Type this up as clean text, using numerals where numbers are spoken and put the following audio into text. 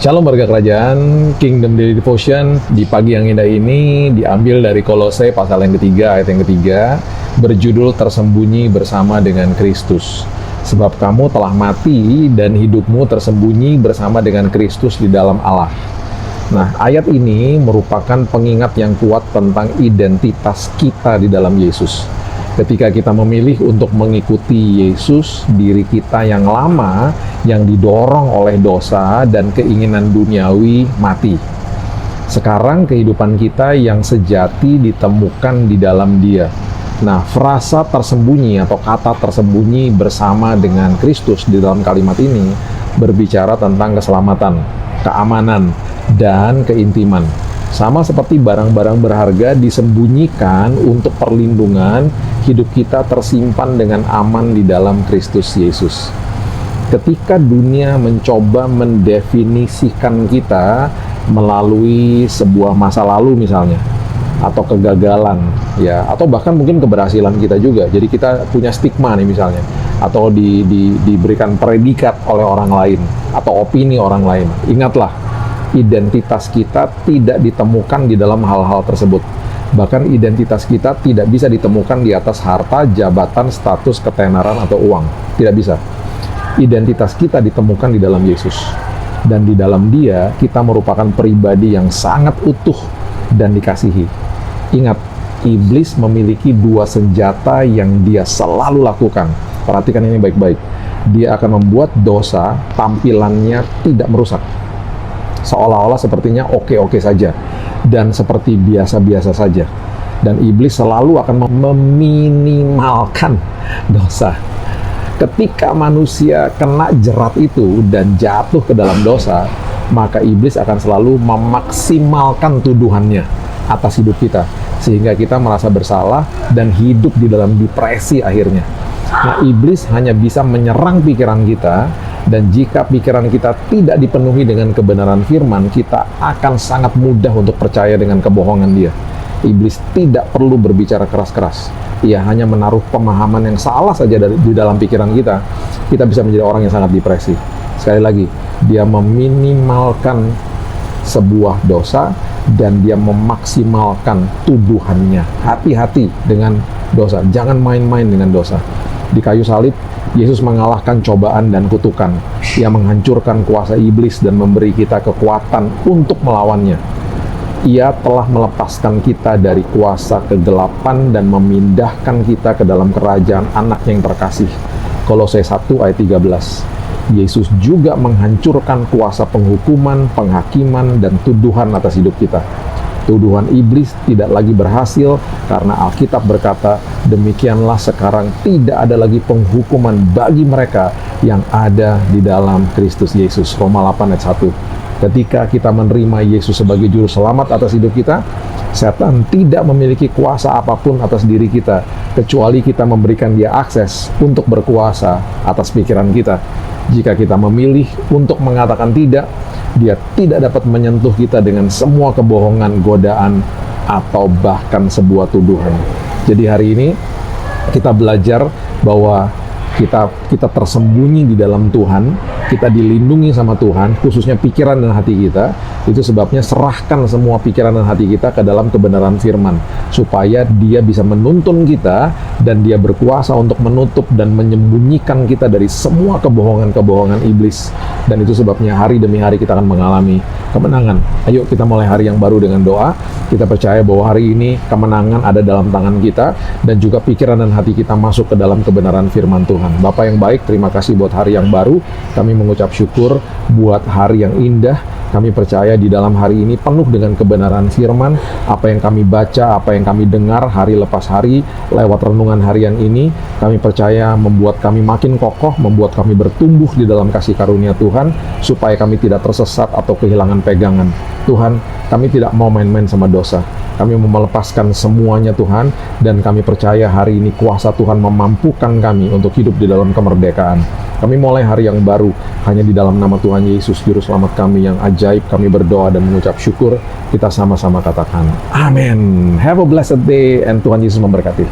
Shalom warga kerajaan, Kingdom Daily Devotion di pagi yang indah ini diambil dari Kolose pasal yang ketiga, ayat yang ketiga, berjudul tersembunyi bersama dengan Kristus. Sebab kamu telah mati dan hidupmu tersembunyi bersama dengan Kristus di dalam Allah. Nah, ayat ini merupakan pengingat yang kuat tentang identitas kita di dalam Yesus. Ketika kita memilih untuk mengikuti Yesus, diri kita yang lama, yang didorong oleh dosa dan keinginan duniawi mati. Sekarang kehidupan kita yang sejati ditemukan di dalam Dia. Nah, frasa tersembunyi atau kata tersembunyi bersama dengan Kristus di dalam kalimat ini berbicara tentang keselamatan, keamanan, dan keintiman. Sama seperti barang-barang berharga disembunyikan untuk perlindungan, hidup kita tersimpan dengan aman di dalam Kristus Yesus. Ketika dunia mencoba mendefinisikan kita melalui sebuah masa lalu misalnya, atau kegagalan, ya, atau bahkan mungkin keberhasilan kita juga. Jadi kita punya stigma nih misalnya, atau diberikan predikat oleh orang lain, atau opini orang lain. Ingatlah, identitas kita tidak ditemukan di dalam hal-hal tersebut. Bahkan identitas kita tidak bisa ditemukan di atas harta, jabatan, status, ketenaran, atau uang. Tidak bisa. Identitas kita ditemukan di dalam Yesus. Dan di dalam Dia, kita merupakan pribadi yang sangat utuh dan dikasihi. Ingat, iblis memiliki dua senjata yang dia selalu lakukan. Perhatikan ini baik-baik. Dia akan membuat dosa tampilannya tidak merusak. Seolah-olah sepertinya oke-oke saja dan seperti biasa-biasa saja. Dan iblis selalu akan meminimalkan dosa. Ketika manusia kena jerat itu dan jatuh ke dalam dosa, maka iblis akan selalu memaksimalkan tuduhannya atas hidup kita, sehingga kita merasa bersalah dan hidup di dalam depresi akhirnya. Nah, iblis hanya bisa menyerang pikiran kita, dan jika pikiran kita tidak dipenuhi dengan kebenaran firman, kita akan sangat mudah untuk percaya dengan kebohongan dia. Iblis tidak perlu berbicara keras-keras. Ia hanya menaruh pemahaman yang salah saja di dalam pikiran kita. Kita bisa menjadi orang yang sangat depresi. Sekali lagi, dia meminimalkan sebuah dosa dan dia memaksimalkan tuduhannya. Hati-hati dengan dosa. Jangan main-main dengan dosa. Di kayu salib, Yesus mengalahkan cobaan dan kutukan. Ia menghancurkan kuasa iblis dan memberi kita kekuatan untuk melawannya. Ia telah melepaskan kita dari kuasa kegelapan dan memindahkan kita ke dalam kerajaan Anak yang terkasih. Kolose 1 ayat 13. Yesus juga menghancurkan kuasa penghukuman, penghakiman, dan tuduhan atas hidup kita. Tuduhan iblis tidak lagi berhasil karena Alkitab berkata, demikianlah sekarang tidak ada lagi penghukuman bagi mereka yang ada di dalam Kristus Yesus. Roma 8 ayat 1. Ketika kita menerima Yesus sebagai juru selamat atas hidup kita, setan tidak memiliki kuasa apapun atas diri kita, kecuali kita memberikan dia akses untuk berkuasa atas pikiran kita. Jika kita memilih untuk mengatakan tidak, dia tidak dapat menyentuh kita dengan semua kebohongan, godaan, atau bahkan sebuah tuduhan. Jadi hari ini kita belajar bahwa kita tersembunyi di dalam Tuhan, kita dilindungi sama Tuhan, khususnya pikiran dan hati kita. Itu sebabnya serahkan semua pikiran dan hati kita ke dalam kebenaran firman, supaya dia bisa menuntun kita dan dia berkuasa untuk menutup dan menyembunyikan kita dari semua kebohongan-kebohongan iblis. Dan itu sebabnya hari demi hari kita akan mengalami kemenangan. Ayo kita mulai hari yang baru dengan doa. Kita percaya bahwa hari ini kemenangan ada dalam tangan kita, dan juga pikiran dan hati kita masuk ke dalam kebenaran firman Tuhan. Bapa yang baik, terima kasih buat hari yang baru. Kami mengucap syukur buat hari yang indah. Kami percaya di dalam hari ini penuh dengan kebenaran firman. Apa yang kami baca, apa yang kami dengar hari lepas hari lewat renungan harian ini, kami percaya membuat kami makin kokoh, membuat kami bertumbuh di dalam kasih karunia Tuhan, supaya kami tidak tersesat atau kehilangan pegangan. Tuhan, kami tidak mau main-main sama dosa. Kami mau melepaskan semuanya Tuhan, dan kami percaya hari ini kuasa Tuhan memampukan kami untuk hidup di dalam kemerdekaan. Kami mulai hari yang baru hanya di dalam nama Tuhan Yesus, Juru Selamat kami yang ajaib. Kami berdoa dan mengucap syukur. Kita sama-sama katakan, amin. Have a blessed day, and Tuhan Yesus memberkati.